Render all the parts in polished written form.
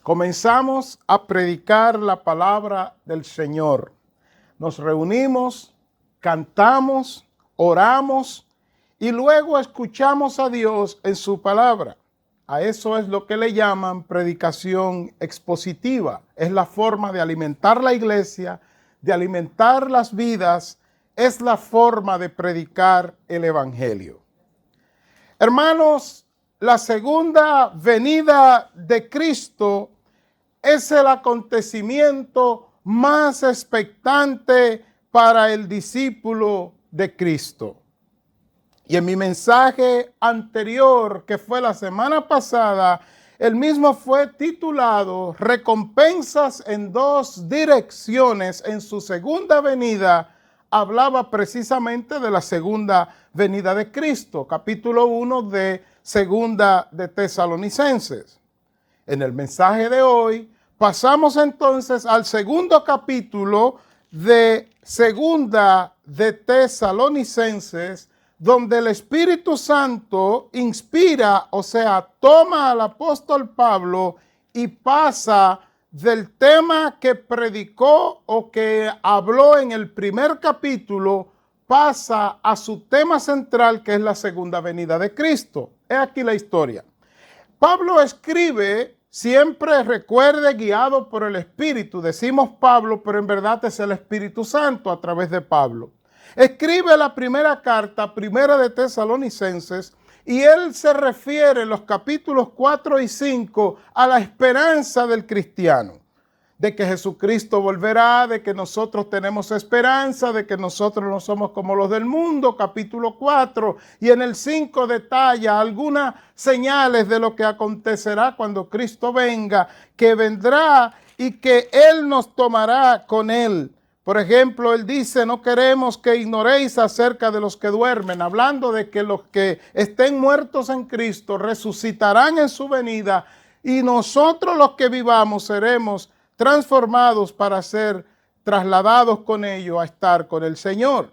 Comenzamos a predicar la palabra del Señor. Nos reunimos, cantamos, oramos y luego escuchamos a Dios en su palabra. A eso es lo que le llaman predicación expositiva. Es la forma de alimentar la iglesia, de alimentar las vidas. Es la forma de predicar el evangelio. Hermanos, la segunda venida de Cristo es el acontecimiento más expectante para el discípulo de Cristo. Y en mi mensaje anterior, que fue la semana pasada, el mismo fue titulado Recompensas en dos direcciones en su segunda venida. Hablaba precisamente de la segunda venida de Cristo, capítulo 1 de Segunda de Tesalonicenses. En el mensaje de hoy pasamos entonces al segundo capítulo de Segunda de Tesalonicenses, donde el Espíritu Santo inspira, o sea, toma al apóstol Pablo y pasa del tema que predicó o que habló en el primer capítulo, pasa a su tema central, que es la segunda venida de Cristo. He aquí la historia. Pablo escribe, siempre recuerde, guiado por el Espíritu. Decimos Pablo, pero en verdad es el Espíritu Santo a través de Pablo. Escribe la primera carta, primera de Tesalonicenses, y él se refiere en los capítulos 4 y 5 a la esperanza del cristiano, de que Jesucristo volverá, de que nosotros tenemos esperanza, de que nosotros no somos como los del mundo, capítulo 4, y en el 5 detalla algunas señales de lo que acontecerá cuando Cristo venga, que vendrá y que Él nos tomará con Él. Por ejemplo, él dice, no queremos que ignoréis acerca de los que duermen, hablando de que los que estén muertos en Cristo resucitarán en su venida y nosotros los que vivamos seremos transformados para ser trasladados con ellos a estar con el Señor.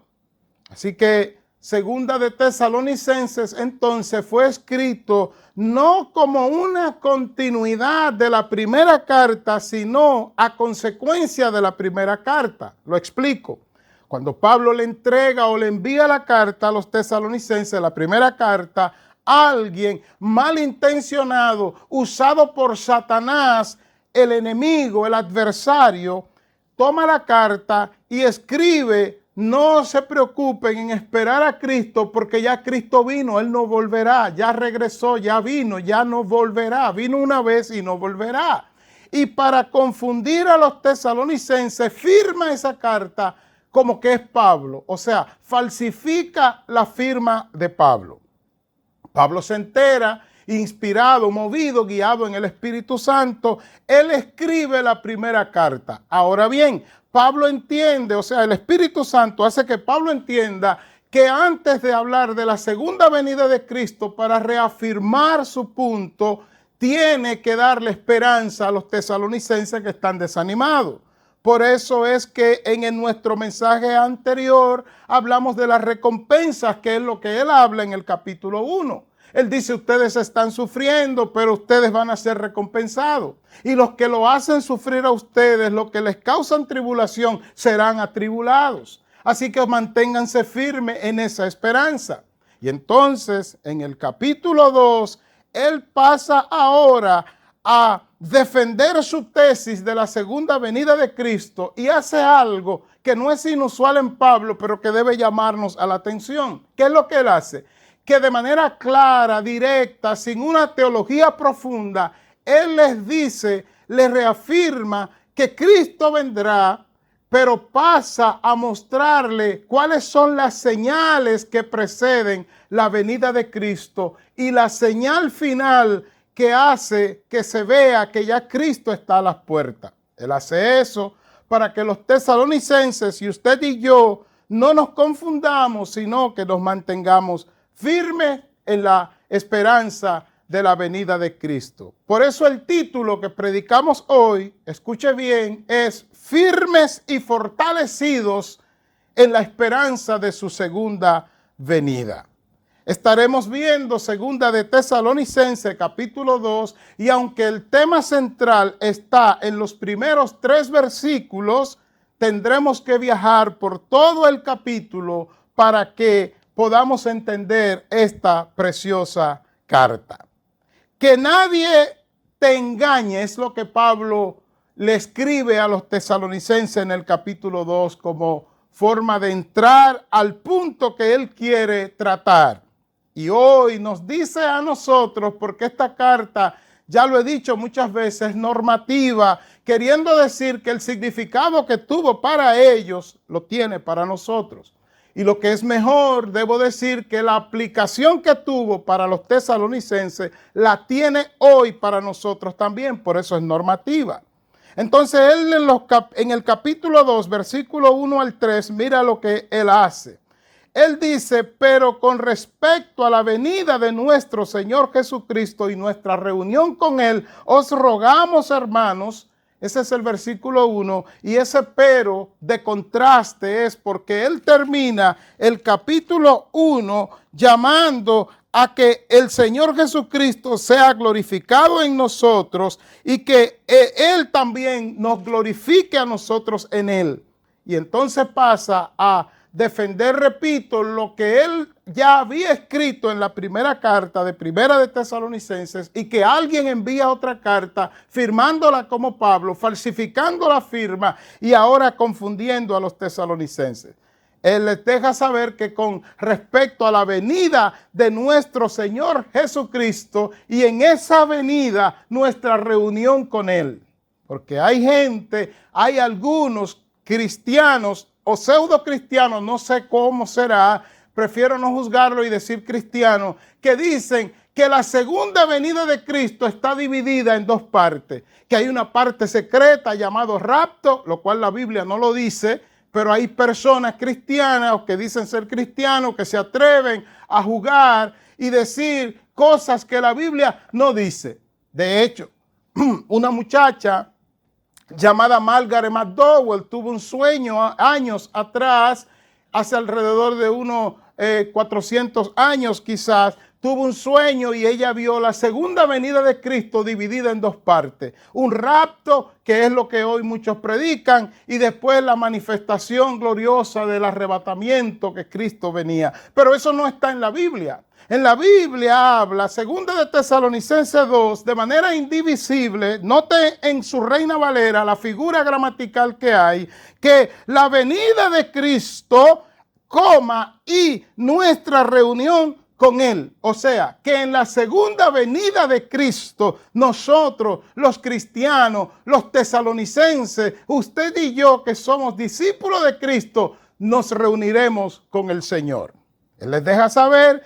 Así que Segunda de Tesalonicenses entonces fue escrito no como una continuidad de la primera carta, sino a consecuencia de la primera carta. Lo explico. Cuando Pablo le entrega o le envía la carta a los tesalonicenses, la primera carta, alguien malintencionado, usado por Satanás, el enemigo, el adversario, toma la carta y escribe: no se preocupen en esperar a Cristo, porque ya Cristo vino, Él no volverá, ya regresó, ya vino, ya no volverá, vino una vez y no volverá. Y para confundir a los tesalonicenses, firma esa carta como que es Pablo, o sea, falsifica la firma de Pablo. Pablo se entera, inspirado, movido, guiado en el Espíritu Santo, él escribe la primera carta. Ahora bien, Pablo entiende, o sea, el Espíritu Santo hace que Pablo entienda que antes de hablar de la segunda venida de Cristo, para reafirmar su punto, tiene que darle esperanza a los tesalonicenses que están desanimados. Por eso es que en nuestro mensaje anterior hablamos de las recompensas, que es lo que él habla en el capítulo 1. Él dice, ustedes están sufriendo, pero ustedes van a ser recompensados. Y los que lo hacen sufrir a ustedes, los que les causan tribulación, serán atribulados. Así que manténganse firmes en esa esperanza. Y entonces, en el capítulo 2, él pasa ahora a defender su tesis de la segunda venida de Cristo y hace algo que no es inusual en Pablo, pero que debe llamarnos a la atención. ¿Qué es lo que él hace? Que de manera clara, directa, sin una teología profunda, él les dice, les reafirma que Cristo vendrá, pero pasa a mostrarle cuáles son las señales que preceden la venida de Cristo y la señal final que hace que se vea que ya Cristo está a las puertas. Él hace eso para que los tesalonicenses y usted y yo no nos confundamos, sino que nos mantengamos firmes en la esperanza de la venida de Cristo. Por eso el título que predicamos hoy, escuche bien, es Firmes y fortalecidos en la esperanza de su segunda venida. Estaremos viendo segunda de Tesalonicenses capítulo 2, y aunque el tema central está en los primeros 3 versículos, tendremos que viajar por todo el capítulo para que podamos entender esta preciosa carta. Que nadie te engañe, es lo que Pablo le escribe a los tesalonicenses en el capítulo 2 como forma de entrar al punto que él quiere tratar. Y hoy nos dice a nosotros, porque esta carta, ya lo he dicho muchas veces, normativa, queriendo decir que el significado que tuvo para ellos, lo tiene para nosotros. Y lo que es mejor, debo decir que la aplicación que tuvo para los tesalonicenses, la tiene hoy para nosotros también, por eso es normativa. Entonces él en el capítulo 2, versículo 1 al 3, mira lo que él hace. Él dice, pero con respecto a la venida de nuestro Señor Jesucristo y nuestra reunión con Él, os rogamos, hermanos, ese es el versículo 1, y ese pero de contraste es porque Él termina el capítulo 1 llamando a que el Señor Jesucristo sea glorificado en nosotros y que Él también nos glorifique a nosotros en Él. Y entonces pasa a defender, repito, lo que él ya había escrito en la primera carta de Primera de Tesalonicenses y que alguien envía otra carta firmándola como Pablo, falsificando la firma y ahora confundiendo a los tesalonicenses. Él les deja saber que con respecto a la venida de nuestro Señor Jesucristo y en esa venida nuestra reunión con Él. Porque hay gente, hay algunos cristianos o pseudo cristianos, no sé cómo será, prefiero no juzgarlo y decir cristiano, que dicen que la segunda venida de Cristo está dividida en 2 partes, que hay una parte secreta llamado rapto, lo cual la Biblia no lo dice, pero hay personas cristianas o que dicen ser cristianos que se atreven a jugar y decir cosas que la Biblia no dice. De hecho, una muchacha llamada Margaret McDowell tuvo un sueño años atrás, hace alrededor de unos 400 años quizás, tuvo un sueño y ella vio la segunda venida de Cristo dividida en 2 partes. Un rapto, que es lo que hoy muchos predican, y después la manifestación gloriosa del arrebatamiento que Cristo venía. Pero eso no está en la Biblia. En la Biblia habla, segunda de Tesalonicenses 2, de manera indivisible, note en su Reina Valera la figura gramatical que hay, que la venida de Cristo, y nuestra reunión con Él. O sea, que en la segunda venida de Cristo, nosotros, los cristianos, los tesalonicenses, usted y yo que somos discípulos de Cristo, nos reuniremos con el Señor. Él les deja saber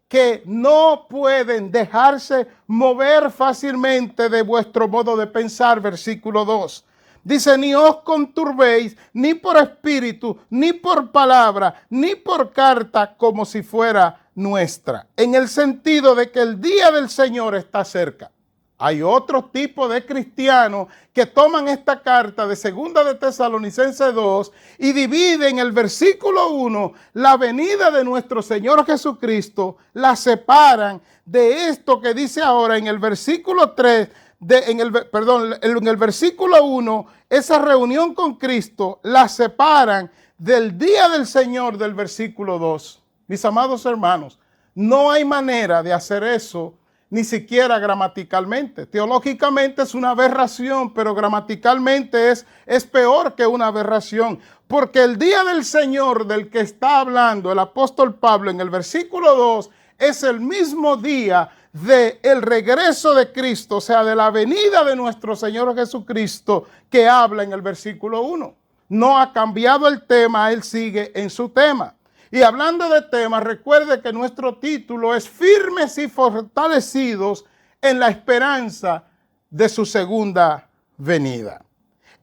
que no pueden dejarse mover fácilmente de vuestro modo de pensar, versículo 2. Dice, ni os conturbéis, ni por espíritu, ni por palabra, ni por carta, como si fuera nuestra. En el sentido de que el día del Señor está cerca. Hay otro tipo de cristianos que toman esta carta de segunda de Tesalonicenses 2 y dividen el versículo 1, la venida de nuestro Señor Jesucristo, la separan de esto que dice ahora en el versículo 3, en el versículo 1, esa reunión con Cristo la separan del día del Señor del versículo 2. Mis amados hermanos, no hay manera de hacer eso, ni siquiera gramaticalmente. Teológicamente es una aberración, pero gramaticalmente es peor que una aberración. Porque el día del Señor del que está hablando el apóstol Pablo en el versículo 2 es el mismo día del regreso de Cristo, o sea, de la venida de nuestro Señor Jesucristo que habla en el versículo 1. No ha cambiado el tema, él sigue en su tema. Y hablando de temas, recuerde que nuestro título es Firmes y fortalecidos en la esperanza de su segunda venida.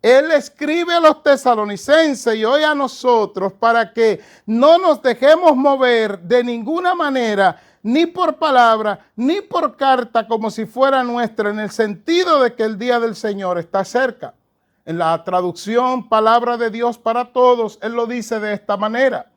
Él escribe a los tesalonicenses y hoy a nosotros para que no nos dejemos mover de ninguna manera, ni por palabra, ni por carta, como si fuera nuestra, en el sentido de que el día del Señor está cerca. En la traducción Palabra de Dios para Todos, él lo dice de esta manera.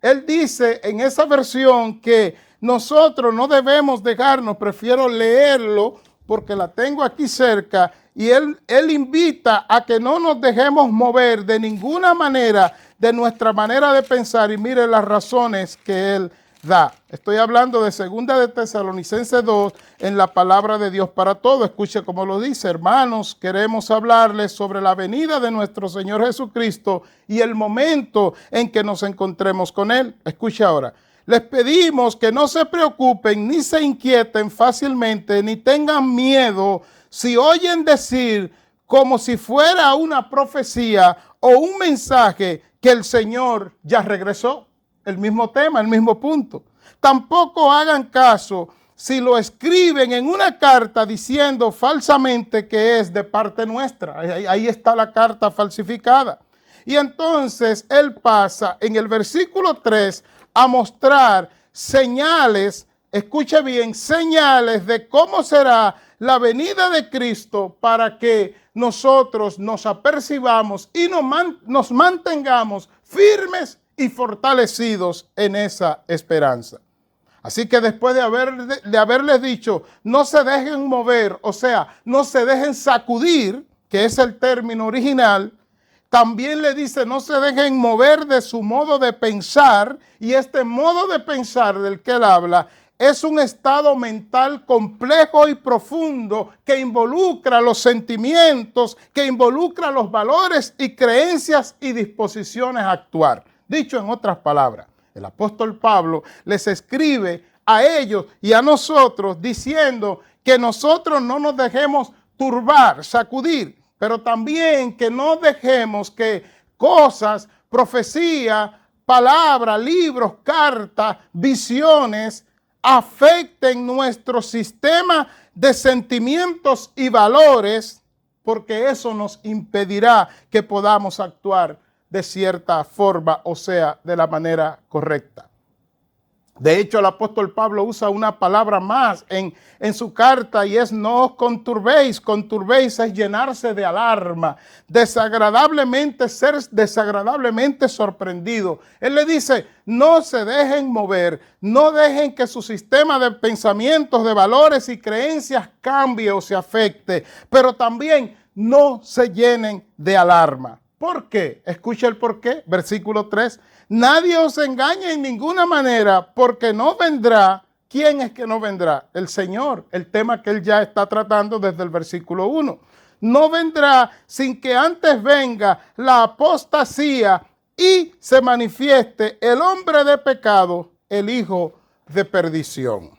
Él dice en esa versión que nosotros no debemos dejarnos, prefiero leerlo porque la tengo aquí cerca, y él invita a que no nos dejemos mover de ninguna manera de nuestra manera de pensar, y mire las razones que él da. Estoy hablando de 2 de Tesalonicenses 2 en la palabra de Dios para todos. Escuche cómo lo dice: hermanos, queremos hablarles sobre la venida de nuestro Señor Jesucristo y el momento en que nos encontremos con Él. Escuche ahora. Les pedimos que no se preocupen ni se inquieten fácilmente, ni tengan miedo si oyen decir como si fuera una profecía o un mensaje que el Señor ya regresó. El mismo tema, el mismo punto. Tampoco hagan caso si lo escriben en una carta diciendo falsamente que es de parte nuestra. Ahí está la carta falsificada. Y entonces él pasa en el versículo 3 a mostrar señales, escuche bien, señales de cómo será la venida de Cristo para que nosotros nos apercibamos y nos mantengamos firmes y fortalecidos en esa esperanza. Así que después de haberles dicho, no se dejen mover, o sea, no se dejen sacudir, que es el término original, también le dice, no se dejen mover de su modo de pensar, y este modo de pensar del que él habla es un estado mental complejo y profundo que involucra los sentimientos, que involucra los valores y creencias y disposiciones a actuar. Dicho en otras palabras, el apóstol Pablo les escribe a ellos y a nosotros diciendo que nosotros no nos dejemos turbar, sacudir, pero también que no dejemos que cosas, profecía, palabra, libros, cartas, visiones afecten nuestro sistema de sentimientos y valores, porque eso nos impedirá que podamos actuar de cierta forma, o sea, de la manera correcta. De hecho, el apóstol Pablo usa una palabra más en su carta, y es no os conturbéis. Conturbéis es llenarse de alarma, ser desagradablemente sorprendido. Él le dice, no se dejen mover, no dejen que su sistema de pensamientos, de valores y creencias cambie o se afecte, pero también no se llenen de alarma. ¿Por qué? Escucha el por qué. Versículo 3. Nadie os engañe en ninguna manera, porque no vendrá. ¿Quién es que no vendrá? El Señor. El tema que él ya está tratando desde el versículo 1. No vendrá sin que antes venga la apostasía y se manifieste el hombre de pecado, el hijo de perdición.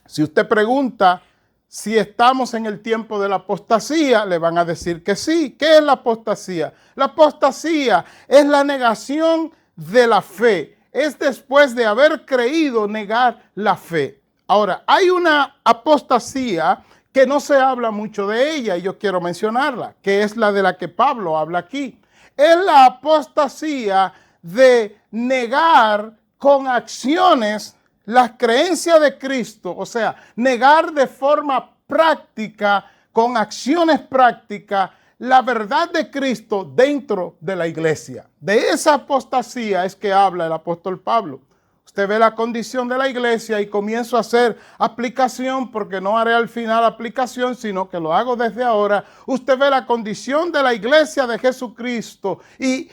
Si usted pregunta si estamos en el tiempo de la apostasía, le van a decir que sí. ¿Qué es la apostasía? La apostasía es la negación de la fe. Es después de haber creído negar la fe. Ahora, hay una apostasía que no se habla mucho de ella, y yo quiero mencionarla, que es la de la que Pablo habla aquí. Es la apostasía de negar con acciones las creencias de Cristo, o sea, negar de forma práctica, con acciones prácticas, la verdad de Cristo dentro de la iglesia. De esa apostasía es que habla el apóstol Pablo. Usted ve la condición de la iglesia, y comienzo a hacer aplicación, porque no haré al final aplicación, sino que lo hago desde ahora. Usted ve la condición de la iglesia de Jesucristo y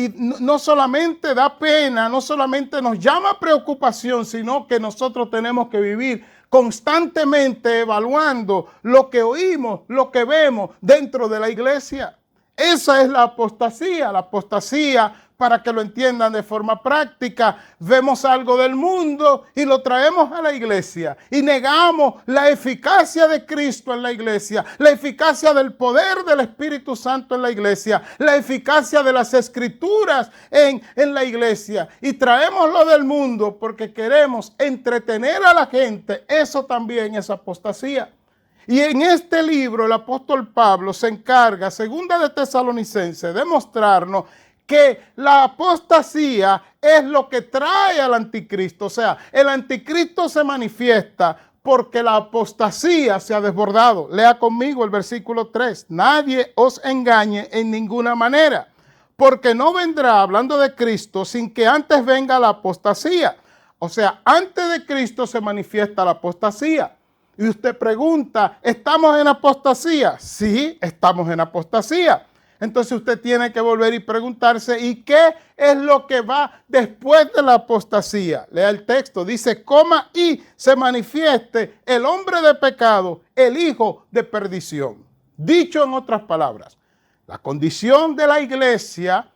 no solamente da pena, no solamente nos llama preocupación, sino que nosotros tenemos que vivir constantemente evaluando lo que oímos, lo que vemos dentro de la iglesia. Esa es la apostasía. La apostasía, para que lo entiendan de forma práctica, vemos algo del mundo y lo traemos a la iglesia y negamos la eficacia de Cristo en la iglesia, la eficacia del poder del Espíritu Santo en la iglesia, la eficacia de las escrituras en la iglesia, y traemos lo del mundo porque queremos entretener a la gente. Eso también es apostasía. Y en este libro el apóstol Pablo se encarga, 2 de Tesalonicenses, de mostrarnos que la apostasía es lo que trae al anticristo. O sea, el anticristo se manifiesta porque la apostasía se ha desbordado. Lea conmigo el versículo 3. Nadie os engañe en ninguna manera, porque no vendrá, hablando de Cristo, sin que antes venga la apostasía. O sea, antes de Cristo se manifiesta la apostasía. Y usted pregunta, ¿estamos en apostasía? Sí, estamos en apostasía. Entonces usted tiene que volver y preguntarse, ¿y qué es lo que va después de la apostasía? Lea el texto, dice, coma y se manifieste el hombre de pecado, el hijo de perdición. Dicho en otras palabras, la condición de la iglesia,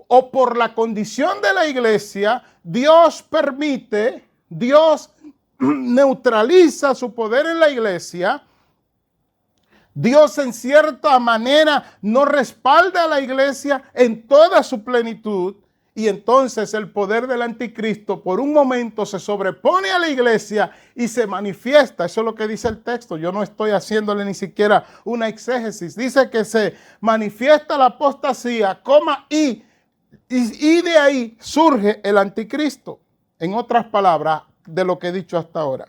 o por la condición de la iglesia, Dios permite, Dios neutraliza su poder en la iglesia. Dios en cierta manera no respalda a la iglesia en toda su plenitud, y entonces el poder del anticristo por un momento se sobrepone a la iglesia y se manifiesta. Eso es lo que dice el texto. Yo no estoy haciéndole ni siquiera una exégesis. Dice que se manifiesta la apostasía, y de ahí surge el anticristo. En otras palabras, de lo que he dicho hasta ahora.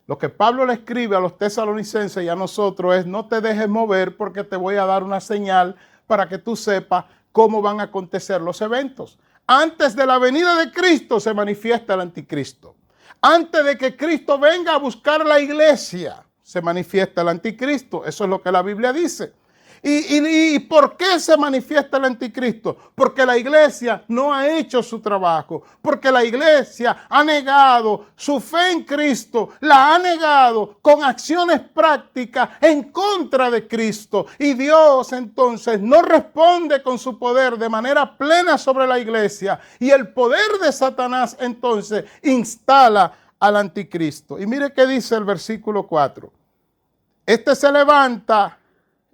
Lo que Pablo le escribe a los tesalonicenses y a nosotros es: no te dejes mover porque te voy a dar una señal para que tú sepas cómo van a acontecer los eventos. Antes de la venida de Cristo se manifiesta el anticristo. Antes de que Cristo venga a buscar la iglesia, se manifiesta el anticristo. Eso es lo que la Biblia dice. ¿Y por qué se manifiesta el anticristo? Porque la iglesia no ha hecho su trabajo, porque la iglesia ha negado su fe en Cristo, la ha negado con acciones prácticas en contra de Cristo. Y Dios entonces no responde con su poder de manera plena sobre la iglesia, y el poder de Satanás entonces instala al anticristo. Y mire qué dice el versículo 4. Este se levanta,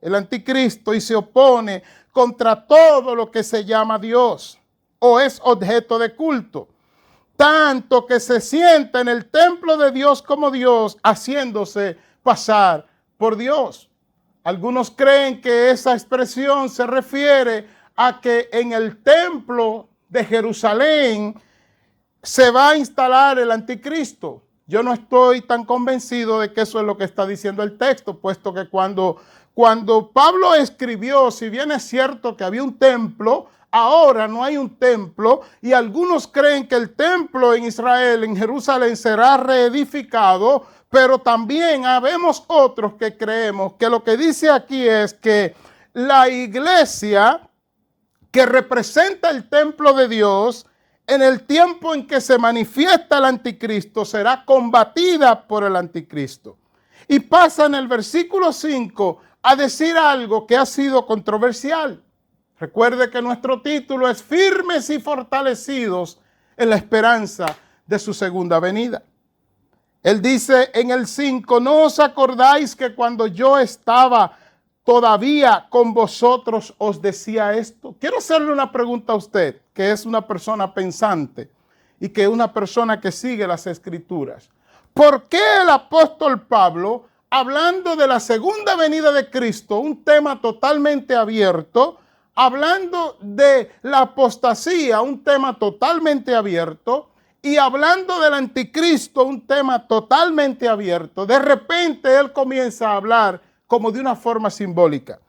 el anticristo, y se opone contra todo lo que se llama Dios o es objeto de culto, tanto que se sienta en el templo de Dios como Dios, haciéndose pasar por Dios. Algunos creen que esa expresión se refiere a que en el templo de Jerusalén se va a instalar el anticristo. Yo no estoy tan convencido de que eso es lo que está diciendo el texto, puesto que cuando Pablo escribió, si bien es cierto que había un templo, ahora no hay un templo, y algunos creen que el templo en Israel, en Jerusalén, será reedificado, pero también habemos otros que creemos que lo que dice aquí es que la iglesia que representa el templo de Dios, en el tiempo en que se manifiesta el anticristo, será combatida por el anticristo. Y pasa en el versículo 5 a decir algo que ha sido controversial. Recuerde que nuestro título es Firmes y fortalecidos en la esperanza de su segunda venida. Él dice en el 5, ¿no os acordáis que cuando yo estaba todavía con vosotros os decía esto? Quiero hacerle una pregunta a usted, que es una persona pensante y que es una persona que sigue las Escrituras. ¿Por qué el apóstol Pablo, hablando de la segunda venida de Cristo, un tema totalmente abierto, hablando de la apostasía, un tema totalmente abierto, y hablando del anticristo, un tema totalmente abierto, de repente él comienza a hablar como de una forma simbólica?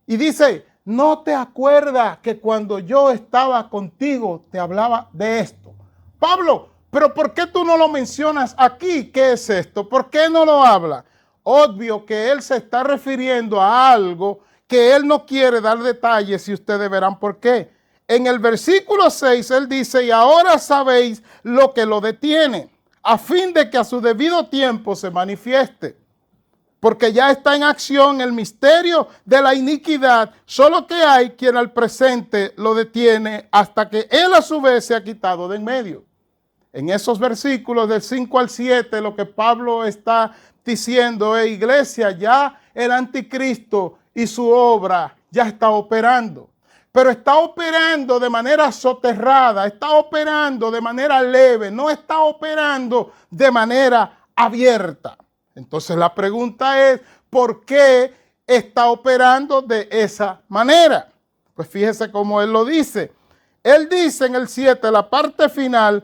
Y dice, ¿no te acuerdas que cuando yo estaba contigo te hablaba de esto? Pablo, ¿pero por qué tú no lo mencionas aquí? ¿Qué es esto? ¿Por qué no lo habla? Obvio que él se está refiriendo a algo que él no quiere dar detalles, y ustedes verán por qué. En el versículo 6 él dice, y ahora sabéis lo que lo detiene, a fin de que a su debido tiempo se manifieste. Porque ya está en acción el misterio de la iniquidad, solo que hay quien al presente lo detiene hasta que él a su vez se ha quitado de en medio. En esos versículos del 5 al 7, lo que Pablo está diciendo es, iglesia, ya el anticristo y su obra ya está operando. Pero está operando de manera soterrada, está operando de manera leve, no está operando de manera abierta. Entonces la pregunta es, ¿por qué está operando de esa manera? Pues fíjese cómo él lo dice. Él dice en el 7, la parte final,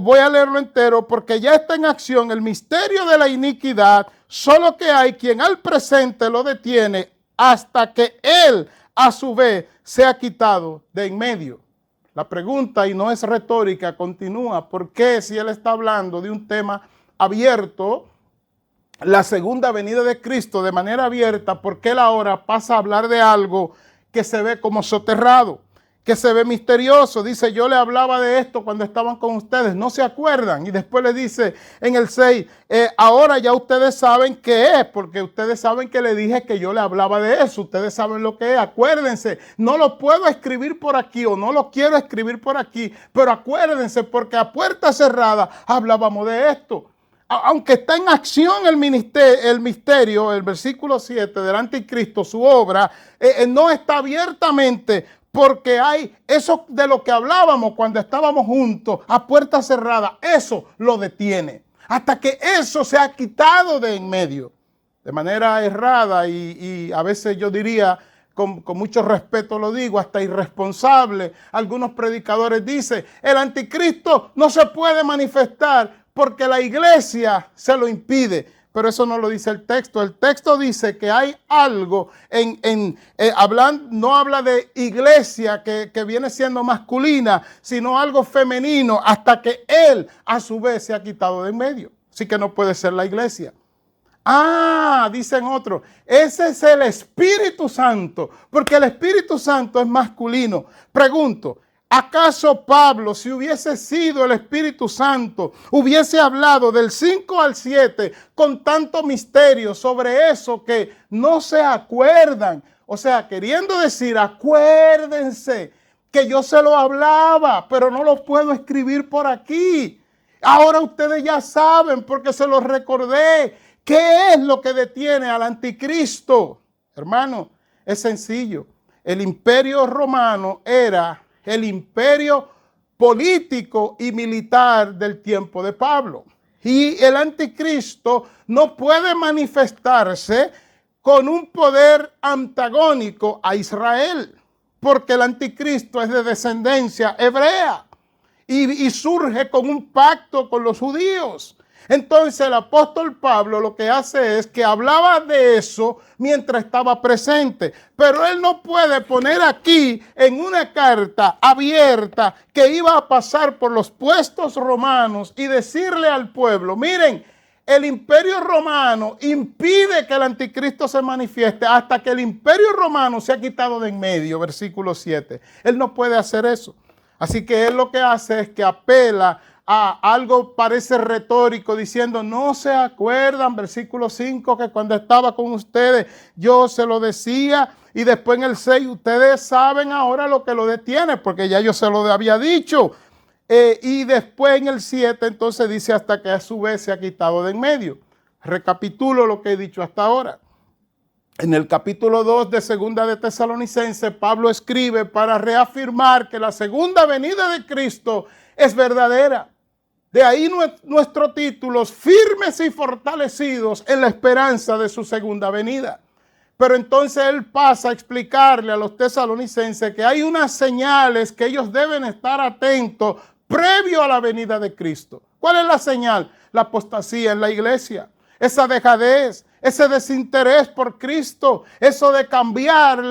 voy a leerlo entero, porque ya está en acción el misterio de la iniquidad, solo que hay quien al presente lo detiene hasta que él a su vez se ha quitado de en medio. La pregunta, y no es retórica, continúa. ¿Por qué, si él está hablando de un tema abierto, la segunda venida de Cristo de manera abierta, por qué él ahora pasa a hablar de algo que se ve como soterrado, que se ve misterioso? Dice, yo le hablaba de esto cuando estaban con ustedes, ¿no se acuerdan? Y después le dice en el 6, ahora ya ustedes saben qué es, porque ustedes saben que le dije que yo le hablaba de eso, ustedes saben lo que es, acuérdense, no lo puedo escribir por aquí o no lo quiero escribir por aquí, pero acuérdense porque a puerta cerrada hablábamos de esto. Aunque está en acción el misterio, el versículo 7 del anticristo, su obra, no está abiertamente, porque hay eso de lo que hablábamos cuando estábamos juntos a puerta cerrada, eso lo detiene. Hasta que eso se ha quitado de en medio, de manera errada y a veces yo diría, con mucho respeto lo digo, hasta irresponsable. Algunos predicadores dicen, el anticristo no se puede manifestar porque la iglesia se lo impide. Pero eso no lo dice el texto. El texto dice que hay algo no habla de iglesia que viene siendo masculina, sino algo femenino, hasta que él a su vez se ha quitado de en medio. Así que no puede ser la iglesia. Dicen otros, ese es el Espíritu Santo, porque el Espíritu Santo es masculino. Pregunto, ¿acaso Pablo, si hubiese sido el Espíritu Santo, hubiese hablado del 5 al 7 con tanto misterio sobre eso que no se acuerdan? O sea, queriendo decir, acuérdense que yo se lo hablaba, pero no lo puedo escribir por aquí. Ahora ustedes ya saben porque se los recordé. ¿Qué es lo que detiene al anticristo? Hermano, es sencillo. El imperio romano era el imperio político y militar del tiempo de Pablo. Y el anticristo no puede manifestarse con un poder antagónico a Israel, porque el anticristo es de descendencia hebrea y surge con un pacto con los judíos. Entonces el apóstol Pablo lo que hace es que hablaba de eso mientras estaba presente. Pero él no puede poner aquí en una carta abierta que iba a pasar por los puestos romanos y decirle al pueblo, miren, el imperio romano impide que el anticristo se manifieste hasta que el imperio romano se ha quitado de en medio, versículo 7. Él no puede hacer eso. Así que él lo que hace es que apela a algo parece retórico diciendo, no se acuerdan, versículo 5, que cuando estaba con ustedes yo se lo decía, y después en el 6 ustedes saben ahora lo que lo detiene, porque ya yo se lo había dicho. Y después en el 7 entonces dice hasta que a su vez se ha quitado de en medio. Recapitulo lo que he dicho hasta ahora. En el capítulo 2 de Segunda de Tesalonicenses, Pablo escribe para reafirmar que la segunda venida de Cristo es verdadera. De ahí nuestros títulos, firmes y fortalecidos en la esperanza de su segunda venida. Pero entonces él pasa a explicarle a los tesalonicenses que hay unas señales que ellos deben estar atentos previo a la venida de Cristo. ¿Cuál es la señal? La apostasía en la iglesia, esa dejadez, ese desinterés por Cristo, eso de cambiar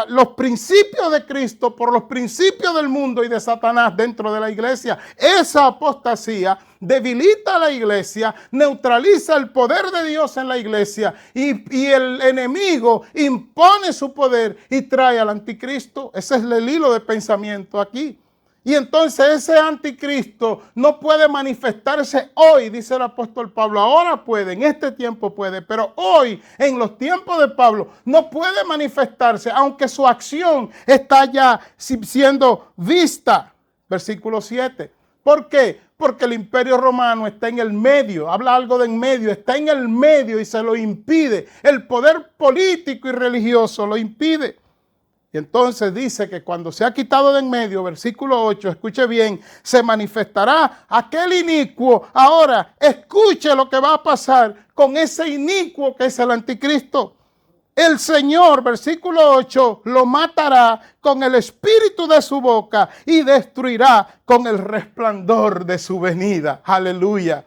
los principios de Cristo por los principios del mundo y de Satanás dentro de la iglesia. Esa apostasía debilita a la iglesia, neutraliza el poder de Dios en la iglesia y el enemigo impone su poder y trae al anticristo. Ese es el hilo de pensamiento aquí. Y entonces ese anticristo no puede manifestarse hoy, dice el apóstol Pablo. Ahora puede, en este tiempo puede, pero hoy, en los tiempos de Pablo, no puede manifestarse, aunque su acción está ya siendo vista. Versículo 7. ¿Por qué? Porque el imperio romano está en el medio, habla algo de en medio, está en el medio y se lo impide. El poder político y religioso lo impide. Y entonces dice que cuando se ha quitado de en medio, versículo 8, escuche bien, se manifestará aquel inicuo. Ahora, escuche lo que va a pasar con ese inicuo que es el anticristo. El Señor, versículo 8, lo matará con el espíritu de su boca y destruirá con el resplandor de su venida. Aleluya.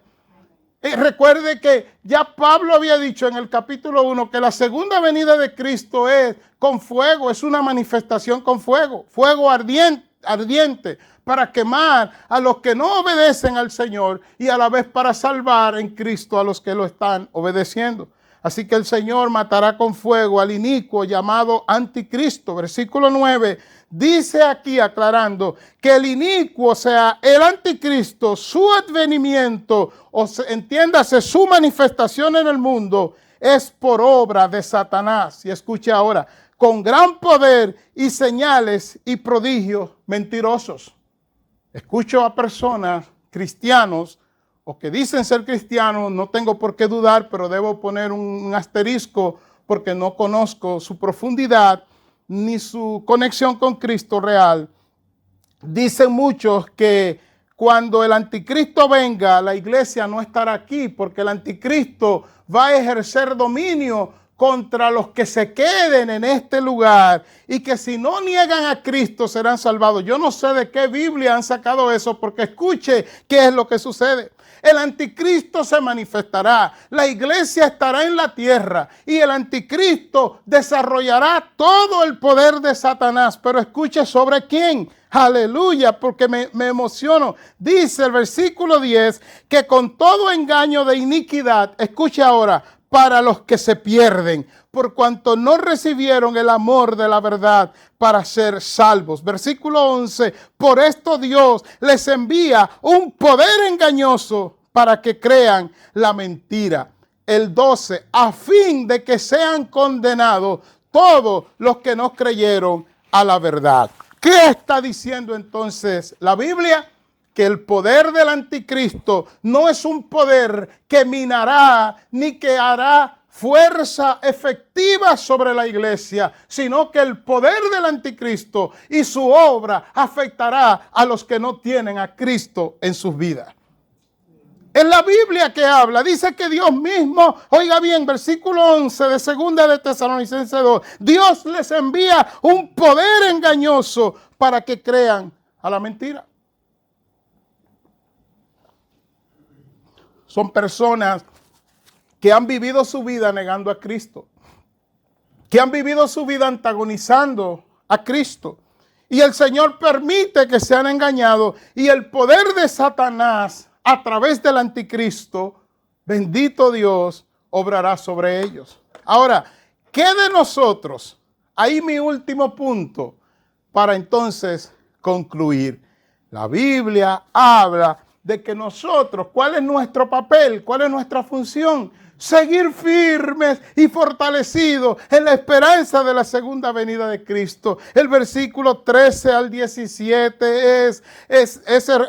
Recuerde que ya Pablo había dicho en el capítulo 1 que la segunda venida de Cristo es con fuego, es una manifestación con fuego, fuego ardiente. ardiente para quemar a los que no obedecen al Señor y a la vez para salvar en Cristo a los que lo están obedeciendo. Así que el Señor matará con fuego al inicuo llamado anticristo. Versículo 9 dice aquí aclarando que el inicuo, o sea, el anticristo, su advenimiento, o sea, entiéndase, su manifestación en el mundo es por obra de Satanás. Y escuche ahora, con gran poder y señales y prodigios mentirosos. Escucho a personas, cristianos, o que dicen ser cristianos, no tengo por qué dudar, pero debo poner un asterisco porque no conozco su profundidad ni su conexión con Cristo real. Dicen muchos que cuando el anticristo venga, la iglesia no estará aquí porque el anticristo va a ejercer dominio contra los que se queden en este lugar y que si no niegan a Cristo serán salvados. Yo no sé de qué Biblia han sacado eso, porque escuche qué es lo que sucede. El anticristo se manifestará, la iglesia estará en la tierra y el anticristo desarrollará todo el poder de Satanás. Pero escuche sobre quién. Aleluya, porque me emociono. Dice el versículo 10 que con todo engaño de iniquidad, escuche ahora, para los que se pierden, por cuanto no recibieron el amor de la verdad para ser salvos. Versículo 11, por esto Dios les envía un poder engañoso para que crean la mentira. El 12, a fin de que sean condenados todos los que no creyeron a la verdad. ¿Qué está diciendo entonces la Biblia? Que el poder del anticristo no es un poder que minará ni que hará fuerza efectiva sobre la iglesia, sino que el poder del anticristo y su obra afectará a los que no tienen a Cristo en sus vidas. En la Biblia que habla, dice que Dios mismo, oiga bien, versículo 11 de 2 de Tesalonicenses 2, Dios les envía un poder engañoso para que crean a la mentira. Son personas que han vivido su vida negando a Cristo, que han vivido su vida antagonizando a Cristo. Y el Señor permite que sean engañados y el poder de Satanás a través del anticristo, bendito Dios, obrará sobre ellos. Ahora, ¿qué de nosotros? Ahí mi último punto para entonces concluir. La Biblia habla de que nosotros, ¿cuál es nuestro papel? ¿Cuál es nuestra función? Seguir firmes y fortalecidos en la esperanza de la segunda venida de Cristo. El versículo 13 al 17 es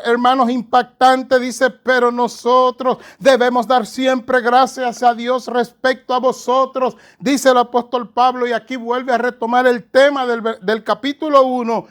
hermanos, impactante. Dice, pero nosotros debemos dar siempre gracias a Dios respecto a vosotros, dice el apóstol Pablo, y aquí vuelve a retomar el tema del capítulo 1.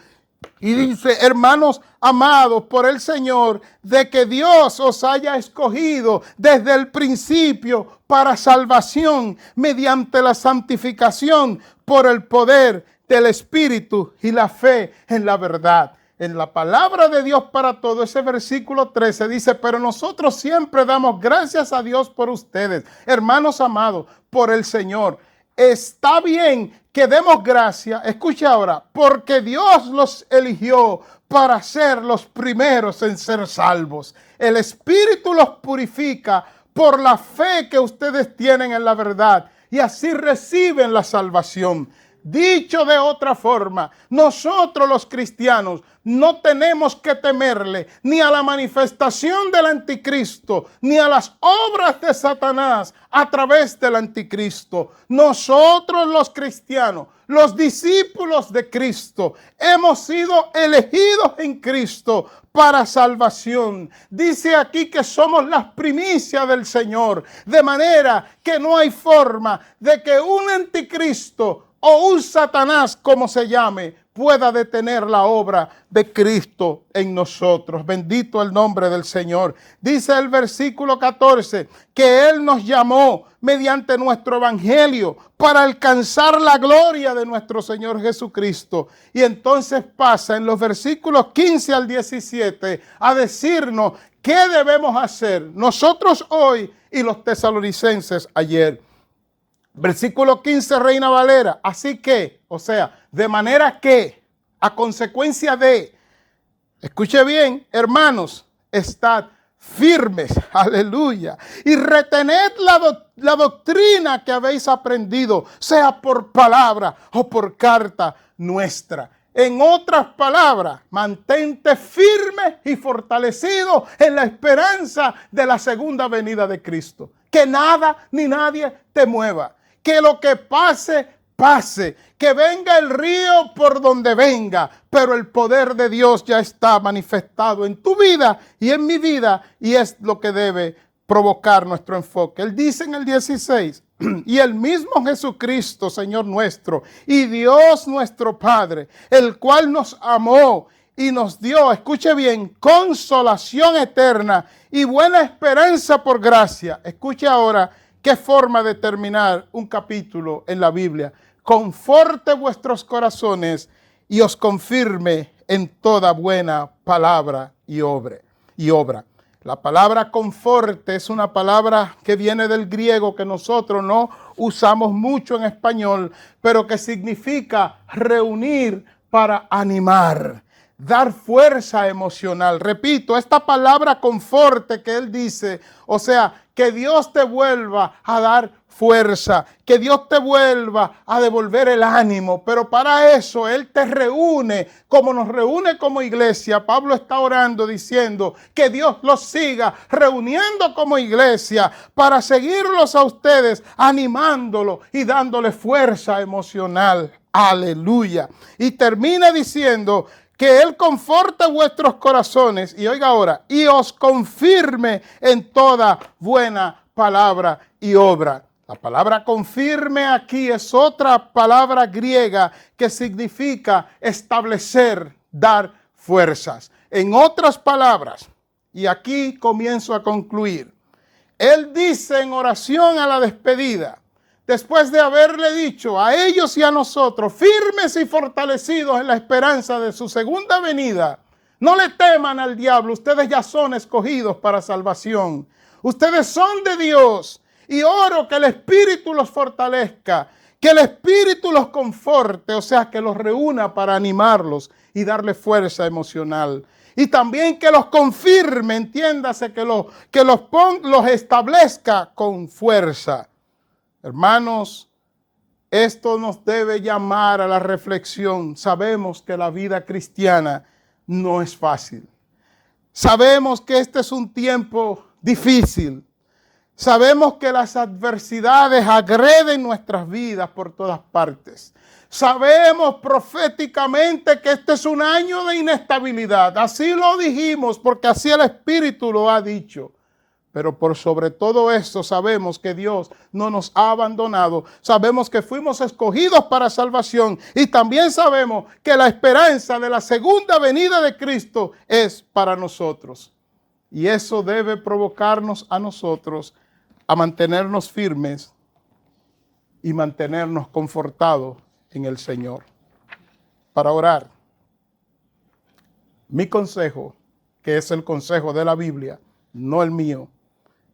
Y dice, hermanos amados por el Señor, de que Dios os haya escogido desde el principio para salvación mediante la santificación por el poder del Espíritu y la fe en la verdad. En la palabra de Dios para todo, ese versículo 13 dice, pero nosotros siempre damos gracias a Dios por ustedes, hermanos amados por el Señor. Está bien que demos gracias, escucha ahora, porque Dios los eligió para ser los primeros en ser salvos. El Espíritu los purifica por la fe que ustedes tienen en la verdad y así reciben la salvación. Dicho de otra forma, nosotros los cristianos no tenemos que temerle ni a la manifestación del anticristo, ni a las obras de Satanás a través del anticristo. Nosotros los cristianos, los discípulos de Cristo, hemos sido elegidos en Cristo para salvación. Dice aquí que somos las primicias del Señor, de manera que no hay forma de que un anticristo o un Satanás, como se llame, pueda detener la obra de Cristo en nosotros. Bendito el nombre del Señor. Dice el versículo 14 que Él nos llamó mediante nuestro evangelio para alcanzar la gloria de nuestro Señor Jesucristo. Y entonces pasa en los versículos 15 al 17 a decirnos qué debemos hacer nosotros hoy y los tesalonicenses ayer. Versículo 15, Reina Valera. Así que, o sea, de manera que, a consecuencia de, Escuche bien, hermanos, estad firmes, aleluya, y retened la doctrina que habéis aprendido, sea por palabra o por carta nuestra. En otras palabras, mantente firme y fortalecido en la esperanza de la segunda venida de Cristo. Que nada ni nadie te mueva. Que lo que pase, pase. Que venga el río por donde venga. Pero el poder de Dios ya está manifestado en tu vida y en mi vida. Y es lo que debe provocar nuestro enfoque. Él dice en el 16, y el mismo Jesucristo, Señor nuestro, y Dios nuestro Padre, el cual nos amó y nos dio, escuche bien, consolación eterna y buena esperanza por gracia. Escuche ahora qué forma de terminar un capítulo en la Biblia. Conforte vuestros corazones y os confirme en toda buena palabra y obra. La palabra conforte es una palabra que viene del griego que nosotros no usamos mucho en español, pero que significa reunir para animar, dar fuerza emocional. Repito, esta palabra conforte que él dice, o sea, que Dios te vuelva a dar fuerza, que Dios te vuelva a devolver el ánimo, pero para eso Él te reúne como nos reúne como iglesia. Pablo está orando diciendo que Dios los siga reuniendo como iglesia para seguirlos a ustedes, animándolo y dándole fuerza emocional. Aleluya. Y termina diciendo que Él conforte vuestros corazones, y oiga ahora, y os confirme en toda buena palabra y obra. La palabra confirme aquí es otra palabra griega que significa establecer, dar fuerzas. En otras palabras, y aquí comienzo a concluir, él dice en oración a la despedida, después de haberle dicho a ellos y a nosotros, firmes y fortalecidos en la esperanza de su segunda venida, no le teman al diablo, ustedes ya son escogidos para salvación. Ustedes son de Dios. Y oro que el Espíritu los fortalezca, que el Espíritu los conforte, o sea, que los reúna para animarlos y darle fuerza emocional. Y también que los confirme, entiéndase, que los establezca con fuerza. Hermanos, esto nos debe llamar a la reflexión. Sabemos que la vida cristiana no es fácil. Sabemos que este es un tiempo difícil. Sabemos que las adversidades agreden nuestras vidas por todas partes. Sabemos proféticamente que este es un año de inestabilidad. Así lo dijimos porque así el Espíritu lo ha dicho. Pero por sobre todo eso sabemos que Dios no nos ha abandonado. Sabemos que fuimos escogidos para salvación. Y también sabemos que la esperanza de la segunda venida de Cristo es para nosotros. Y eso debe provocarnos a nosotros a mantenernos firmes y mantenernos confortados en el Señor. Para orar, mi consejo, que es el consejo de la Biblia, no el mío,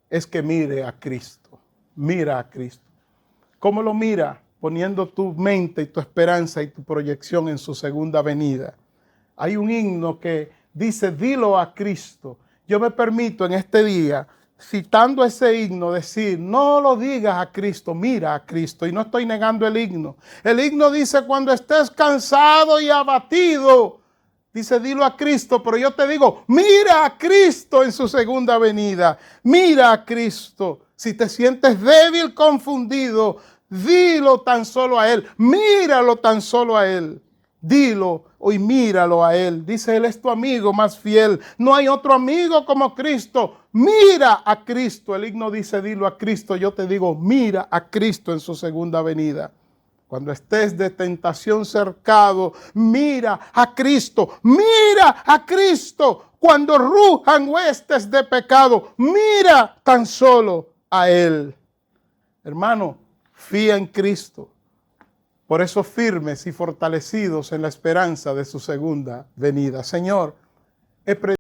es que mire a Cristo. Mira a Cristo. ¿Cómo lo mira? Poniendo tu mente y tu esperanza y tu proyección en su segunda venida. Hay un himno que dice, dilo a Cristo. Yo me permito en este día, citando ese himno, decir, no lo digas a Cristo, mira a Cristo. Y no estoy negando el himno. El himno dice, cuando estés cansado y abatido, dice, dilo a Cristo, pero yo te digo, mira a Cristo en su segunda venida. Mira a Cristo. Si te sientes débil, confundido, dilo tan solo a Él. Míralo tan solo a Él. Dilo y míralo a Él. Dice, Él es tu amigo más fiel. No hay otro amigo como Cristo. Mira a Cristo. El himno dice, dilo a Cristo. Yo te digo, mira a Cristo en su segunda venida. Cuando estés de tentación cercado, mira a Cristo. Mira a Cristo. Cuando rujan huestes de pecado, mira tan solo a Él. Hermano, fía en Cristo. Por eso firmes y fortalecidos en la esperanza de su segunda venida. Señor, he predicado